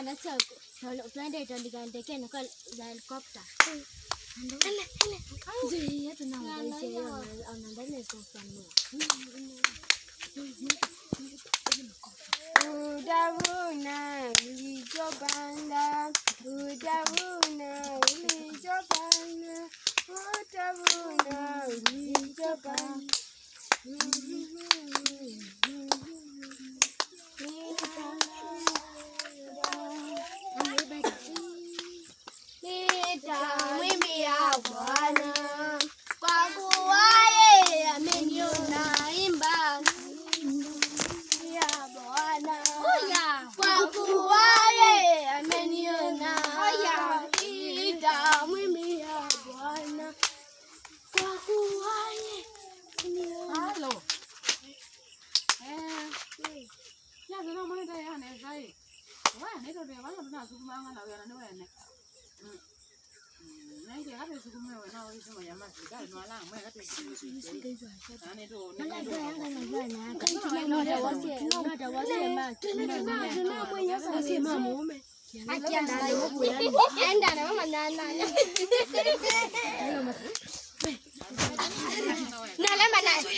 bana sio tuende ndege na kwa helicopter. Zee tunaangalia hiyo anaangalia sasa no. Udavuna ulijobanda udavuna ulijobanda udavuna ulijobanda nitamwimbia Bwana kwa kuwa yeye ameniona imba ya Bwana kwa kuwa yeye ameniona nitamwimbia Bwana kwa kuwa yeye halo ya zina mwana ya ne sai wa ne to de wa na su ma na we na ne we ne ndio hata sikume wewe nao hizo manyama gari no ala mwe hata nani to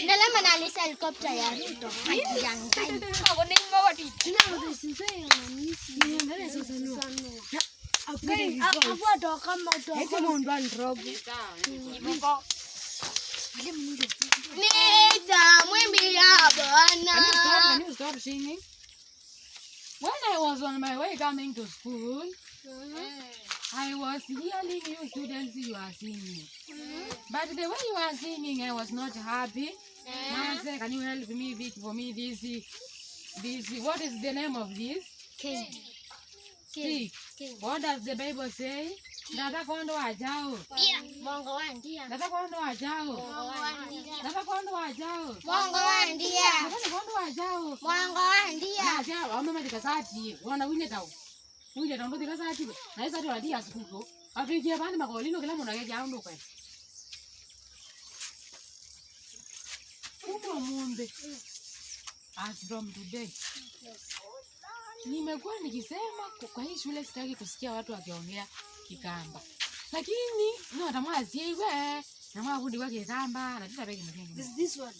nalema na helicopter ya Ruto hajiangai ako ni mawati okay hapo toka moto hizo mundu androbo ibuko nitamwimbia Bwana. Can you stop singing? When I was on my way coming to school, I was hearing you students you are singing. But the way you are singing, I was not happy. Mama said, can you help me pick for me this, what is the name of this? Stick. What does the Bible say? Dada kondo ajao. Mungu wandia. Dada kondo ajao. Mungu wandia. Dada kondo ajao. Mungu wandia. Dada kondo ajao. Mungu wandia. Ajao, ama madikasati. Wana wile tao. Wile tao ndo dikasati. Na hizo ndio adia sikuko. Afikia bani makolino kila mtu anageja ndo kwa. Uko muombe. As from today. Nimekuwa nikisema kwa hii shule sitaki kusikia watu wakiongea Kikamba. Lakini no atamwazi iwe na mwabundi wake Kikamba na tita begi mkengi. This one.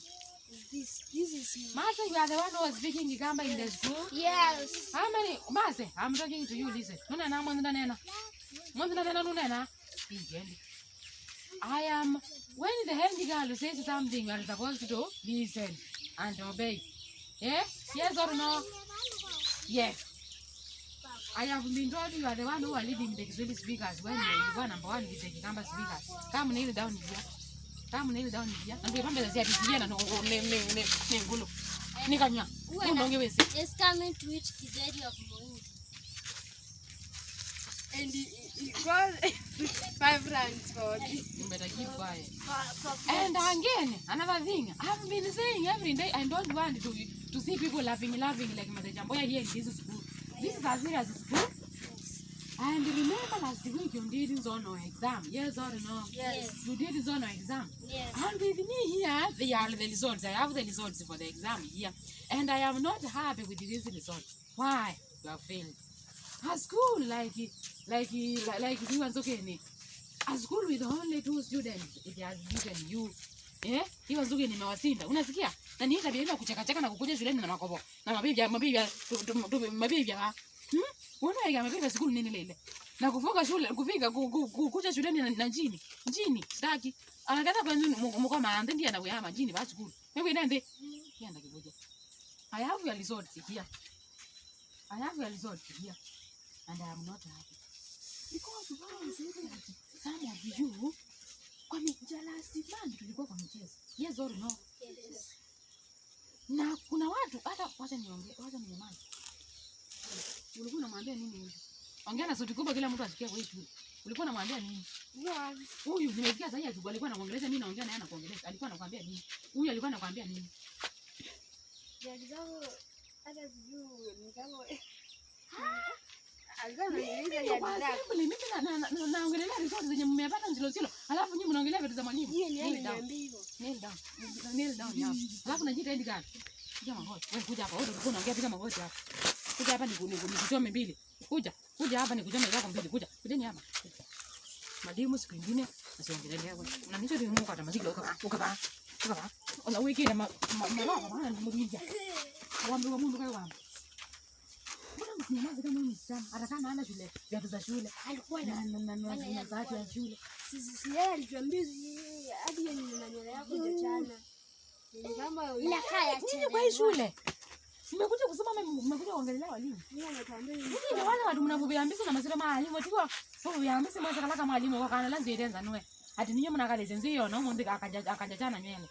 This is Masa, you are the one who was speaking Kikamba in the school? Yes. How many Masa, I'm talking to you, listen. Nuna na mwanda nena. Mwanda nena nuna. I am when the handy girl says something, you are supposed to listen and obey. Yeah? Yes or no? Yes. I have been told you are the one who are leading the Kiswahili speakers when you are number one with the Kikamba speakers. Come kneel down here. Come kneel down here. And we remember that you are na ngulu. Nikanya. Ndonge wese. Is coming to which Kizeri of Moindi. And he got 5 rands for it. You better keep quiet. And again, another thing. I've been saying every day I don't want to see people laughing like Mother Jamboya here in this school. This is as serious as school. And remember last week you did Zono exam. Yes or no? Yes. You did Zono exam. Yes. And with me here, they are the results. I have the results for the exam here. And I am not happy with these results. Why? You have failed. A school like you was okay. A school with only 2 students, it has given you. Eh? He was looking in our center. Unasikia? Na ni tabia kucheka na kukuja shuleni na makobo. Na mabibi ya. Unaona mabibi school nini lele? Na kufunga shule, kufika kukuja shuleni na njini. Njini, sitaki. Anataka kwa nini mko maande ndio anakuya majini ba school. Wewe nende. Yenda kiboja. I have your results here. I have your results here. And I am not happy. Because some of you kwa last month tulikuwa kwa michezo. Yes or no? Yes. Na kuna watu hata wacha niongee, wacha ninyamaze. Ulikuwa unamwambia nini huyu? Ongea na sauti kubwa kila mtu asikie wewe tu. Ulikuwa unamwambia nini? Huyu nimesikia sasa hivi alikuwa anaongeleza mimi naongea naye anakuongeleza. Alikuwa anakuambia nini? Huyu alikuwa anakuambia nini? Jazao hata sijui ni kama mimi naongelea results zenye mmepata nzilo. Alafu nyinyi mnaongelea vitu za mwalimu. Kneel down. Alafu najiita hadi gani? Piga magoti. Wewe kuja hapa, wewe unaongea piga magoti hapa. Kuja hapa nikuchome mbili. Kuja hapa nikuchome zako mbili. Kujeni hapa. Madimu siku nyingine asiongelelea wewe. Unanicho ni mungu hata maziki ukaba. Ona wiki na maana mmoja. Wambe wa mungu kayo wambe. Mbona msinyamaze kama mimi sana? Hata kama ana shule, viatu za shule. Alikuwa na zake ya shule. Sisi yeye alituambia hadi yeye na nywele yako hajachana. Ni kama inakaa ya chini kwa shule. Mmekuja kusoma mmekuja kuongelea walimu. Mimi nakwambia ni wale watu mnavuviambisa na masira mwalimu tiwa. Vuviambisa mweza kalaka mwalimu kwa kana lanzi yenza nwe. Ati ninyo mnakaleze nziyo na umuntu akajachana nywele.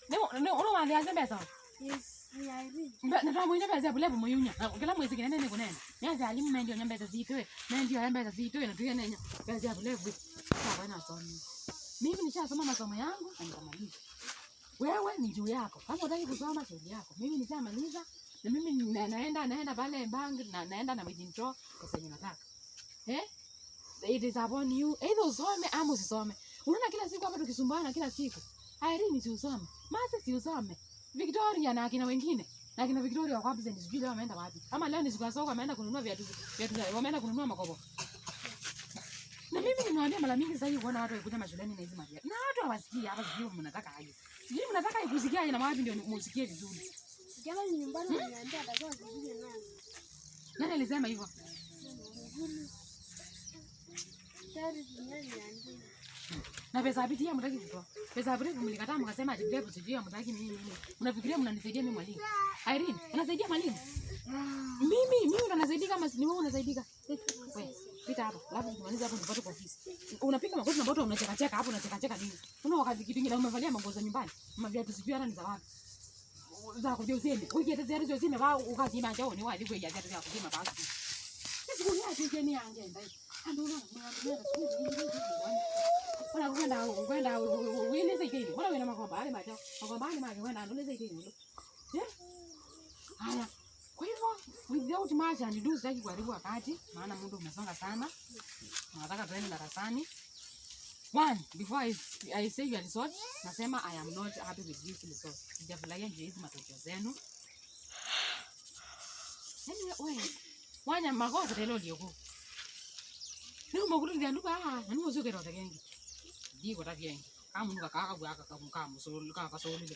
Ndio ono wangia sembe sawa. Yes. Na mwina pesa bule bumunya. Kila mwezi kinene ni kunene. Nyanza alimu mendio nyambeza zitoe. Mendio nyambeza zitoe na tuye nenya. Pesa bule bwe. Sawa na somo. Mimi nishasoma masomo yangu na nikamaliza. Wewe ni juu yako. Kama unataka kusoma shauri yako. Mimi nishamaliza na mimi naenda pale bank na naenda na mjinto pesa yenye nataka. It is upon you. Either usome ama usisome. Unaona kila siku hapa tukisumbuana kila siku. Irene si usome. Mase si usome. Victoria na akina wengine. Na akina Victoria wako absent sijui leo wameenda wapi. Kama leo ni siku ya soko wameenda kununua viatu wameenda kununua makobo. Na mimi nimewaambia mara mingi sasa hivi kuona watu wakikuja mashuleni na hizo mavia. Na watu hawasikii hapa sijui mnataka aje. Sijui mnataka ikusikia aje na wapi ndio musikie vizuri. Kama ni nyumbani ananiambia atakuwa kuja nani. Nani alisema hivyo? Tayari tunaniambia. Na pesa bidii ya mtaki kutoa. Pesa bure mlikataa mkasema ati bure sijui mtaki nini. Unafikiria mnanisaidia mimi mwalimu? Irene, unasaidia mwalimu? Mimi ndo nasaidia kama si wewe unasaidika. Wewe, pita hapa. Alafu tumalize hapo tupate kwa ofisi. Unapiga magoti na boto unacheka hapo unacheka nini? Una wakati kitu kingine umevalia manguo za nyumbani. Maviatu sijui hata ni za wapi. Za kujua useme. Wewe hata zero zero zime wao ukazima njoo ni wali kwa ya zero zero kuzima basi. Sisi kuna kitu ni anje ndai. Ndio kwenda wini zaidi. Mbona wina makomba ale macho? Makomba ale macho kwenda ndo zaidi ndo. Haya. Kwa hivyo without much and do sitaki kuharibu wakati maana muda umesonga sana. Nataka tuende darasani. One, before I say your result, nasema I am not happy with this result. Sijafurahia njia hizi matokeo zenu. Wewe, wanya makosa leo lioko. Ndio mkuru ndio nduba, nani mzee kero tagengi. Diko tagengi. Kama nuka kaka bwaka kama solo kaka solo.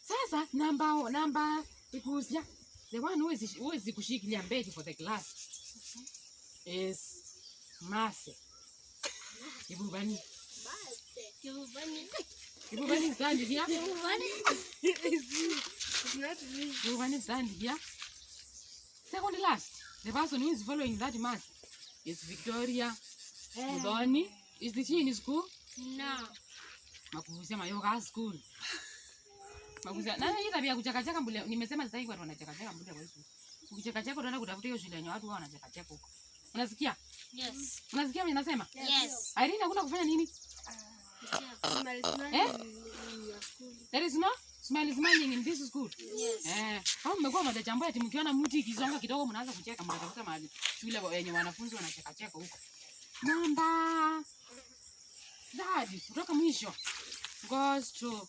Sasa namba ikusia. The one who is kushikilia mbele for the class is Mase. Ibubani stand here. Ibubani stand here. Second last, the person who is following that Mase is Victoria Mudoni. Is the she in school? No. Makuhusia mayoga school. Makuhusia. Nani hii tabia kuchekacheka mbele? Nimesema sasa hivi watu wanachekacheka mbele kwa hiyo. Ukichekacheka unaenda kutafuta hiyo shule yenye watu wao wanachekacheka huko. Unasikia? Yes. Unasikia mimi nasema? Yes. Irene hakuna kufanya nini? There is no smiling in this school. Yes. Kama mmekuwa mtachambua ati mkiona mtu ikizonga kidogo mnaanza kucheka mnatafuta mahali shule yenye wanafunzi wanachekacheka huko. Namba Dad, kutoka mwisho goes to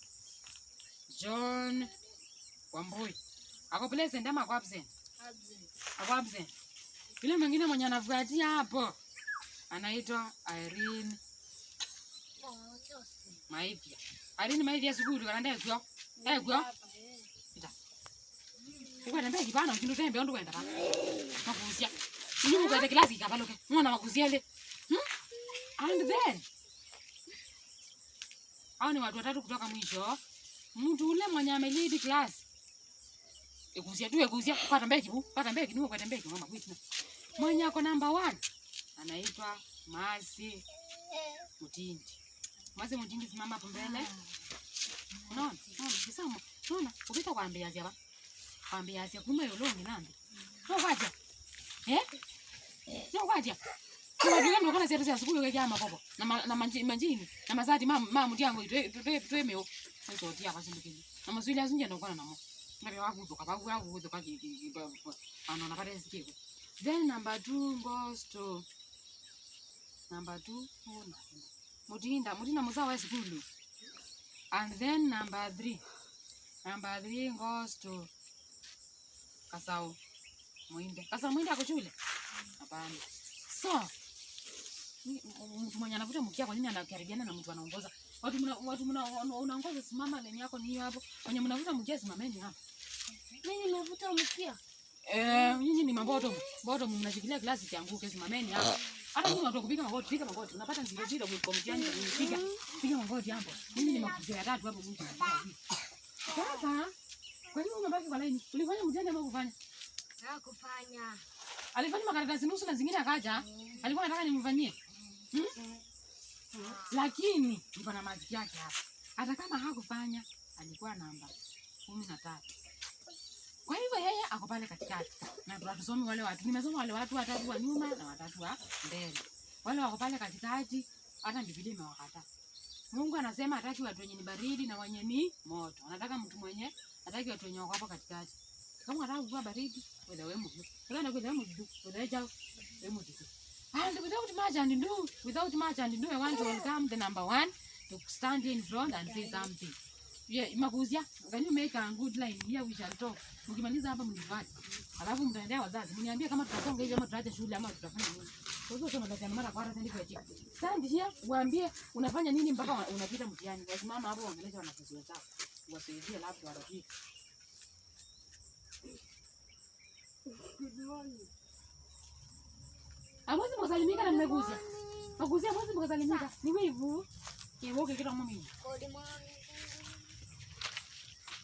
John Wambui. Ako present ama ako absent? Ako absent. Yule mwingine mwenye anafuatia hapo anaitwa Irene Maivia. Irene Maivia shukuru kananda kwa. Kwa. Uko nambia kibana ukindo tembe ndo kwenda bana. Makusia. Ni kwa klasi kabaloke. Mwana makusia ile. And then hao ni watu watatu kutoka mwisho. Mtu ule mwenye amelidi class. Ekusia pata mbeki ni kwa mbeki mama kwetu. Mwenye ako number 1 anaitwa Masi Mutindi. Masi Mutindi simama hapo mbele. Unaona? Kisema, unaona? Ukita kwambia hapa. Kwambia hapa kumbe yolongi nambi. Sio kwaje? Sio kwaje? Kwa hiyo ndio kana sasa siku ile kama popo. Na manjini, na mazati mama mtiango twemeo. Sio tia kwa sindikini. Na maswali azinje ndio kana namo. Ngabe wakutoka kutoka anaona pale sikio. Then number 2 goes to number 2 Mutinda mzao wa school. And then number 3 goes to Kasau Muinde. Sasa muinde ako shule? Hapana. So, mtu mwenye anavuta mkia kwa nini anakaribiana na mtu anaongoza? Watu unaongoza, simama leni yako ni hiyo hapo. Wenye mnavuta mkia simameni hapo. Mimi navuta mkia. Nyinyi ni maboto. Boto mnashikilia glasi kianguke, simameni hapo. Hata nyinyi watu kupiga magoti, piga magoti. Unapata nziro kwa mtiani piga. Piga magoti hapo. Mimi ni makuzia ya tatu hapo mtu. Sasa, kwa nini unabaki kwa laini? Ulifanya mtihani ama kufanya? Hakufanya. Alifanya makaratasi nusu na zingine akaja. Alikuwa anataka nimfanyie. Lakini niko na maji yake hapa. Hata kama hakufanya, alikuwa namba 13. Kwa hivyo yeye ako pale katikati. Na tunatusoma wale watu. Nimesoma wale watu watatu wa nyuma na watatu wa mbele. Wale wako pale katikati, hata Biblia imewakataa. Mungu anasema hataki watu wenye ni baridi na wenye ni moto. Anataka mtu mwenye, hataki watu wenye wako hapo katikati. Kama unataka kuwa baridi, wewe mtu. Unaenda kwa mtu, wewe jao, wewe mtu. And without much and do, I want to welcome the number 1 to stand in front and say something. Yeah, Maguzia, can you make a good line here? We shall talk. Mkimaliza hapa mnifuate. Alafu mtaendea wazazi. Mniambie kama tutasonga hivi ama tutaacha shule ama tutafanya nini. Kwa hiyo kama tunasema mara kwa mara sasa hivi kwa chiki. Stand here, waambie unafanya nini mpaka unapita mtihani. Wasimama hapo waongelesha wanafunzi wenzao. Wasaidie labda warafiki. Good morning. Amwezi mkasalimika na mmeguzia. Maguzia amwezi mkasalimika. Ni wivu. Yewoke kila mimi. Good morning.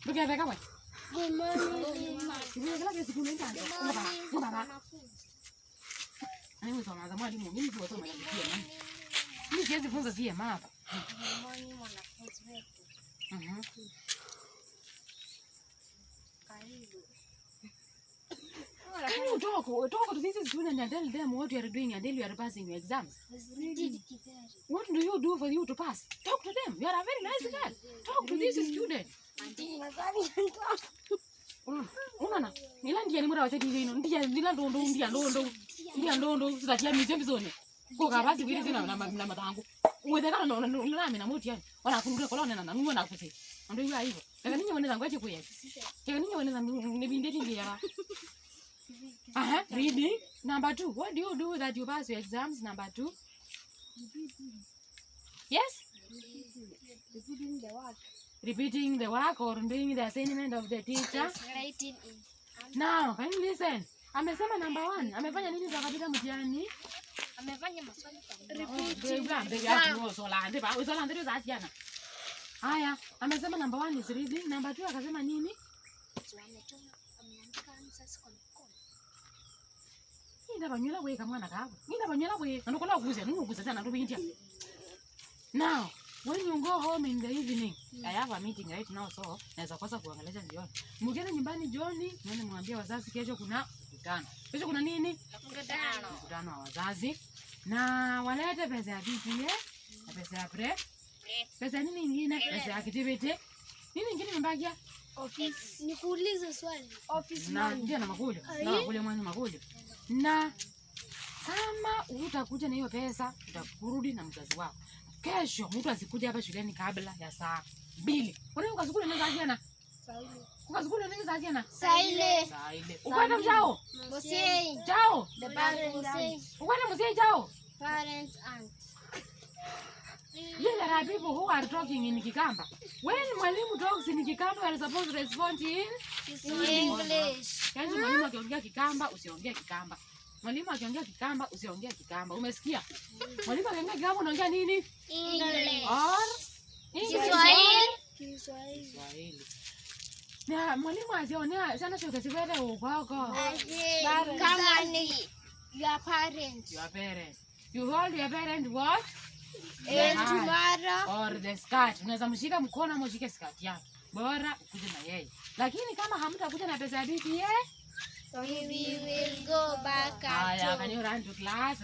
Bugenda kama. Good morning. Ni kila kitu kunaenda. Baba. Ani msoma za mwalimu, mimi tu wasoma hivi. Mimi siwezi funza sie mapa. Good morning mwanafunzi wetu. Karibu. Can you talk to these students and tell them what you are doing until you are passing your exams? What do you do for you to pass? Talk to them. You are a very nice girl. Talk to these students. Unaona? Nilandia ni mura wa cheti hino. Ndia ndondo sitatia mizembe zone. Kwa kabazi kweli zina na matangu. Uwezekana nami na moti yani. Wana kunure kolone na nunua na kusi. Ndio hiyo hivyo. Kaka ninyi wanaweza ngoje kuya. Kaka ninyi wanaweza nibindeti ndia. Reading. Number 2. What do you do that you pass your exams? Number 2. Yes? Repeating the work or doing the assignment of the teacher. Now, can you listen? Amesema number 1. Amefanya nini kwa kabisa mtihani? Amefanya maswali kwa haya, amesema number 1 is reading. Number 2 akasema nini? Nina banyola we kamwana kapo. Nina banyola we. Ndokola kuze, nukuze sana ndubintia. Now, when you go home in the evening, I have a meeting right now, so naweza kosa kuangalia jioni. Mkienda nyumbani jioni, mwende mwambie wazazi kesho kuna mkutano. Kesho kuna nini? Mkutano wa wazazi. Na walete pesa ya PTA, na pesa ya prep. Pesa nini nyingine? Pesa ya activity. Nini nyingine mbagia? Office. Nikuulize swali. Office na ndio na makuja. Na kule mwanzo makuja. Na kama utakuja na hiyo pesa, utakurudi na mzazi wako. Kesho mtu asikuja hapa shuleni kabla ya saa 2. Kwa nini ukazukule nini za jana? Saile. Ukazukule nini za jana? Saile. Ukwenda mjao? Mosei. Jao. The parents. Ukwenda mosei jao? Parents aunt. There are people who are talking in Kikamba. When mwalimu talks in Kikamba, you are supposed to respond in English. Yaani mwalimu akiongea Kikamba, usiongee Kikamba. Mwalimu akiongea Kikamba, usiongee Kikamba. Umesikia? Mwalimu akiongea Kikamba, unaongea nini? English. Or Kiswahili. Na mwalimu asionea sana sio kasiwele ukoko. Kama ni your parents. Your parents. You hold your parent what? And tomorrow. Or the skirt. Unaweza mshika mkono ama ushike skirt yake. Bora ukuje na yeye. Lakini kama hamtakuja na pesa ya PTA, we will go back at home. Can you run to class?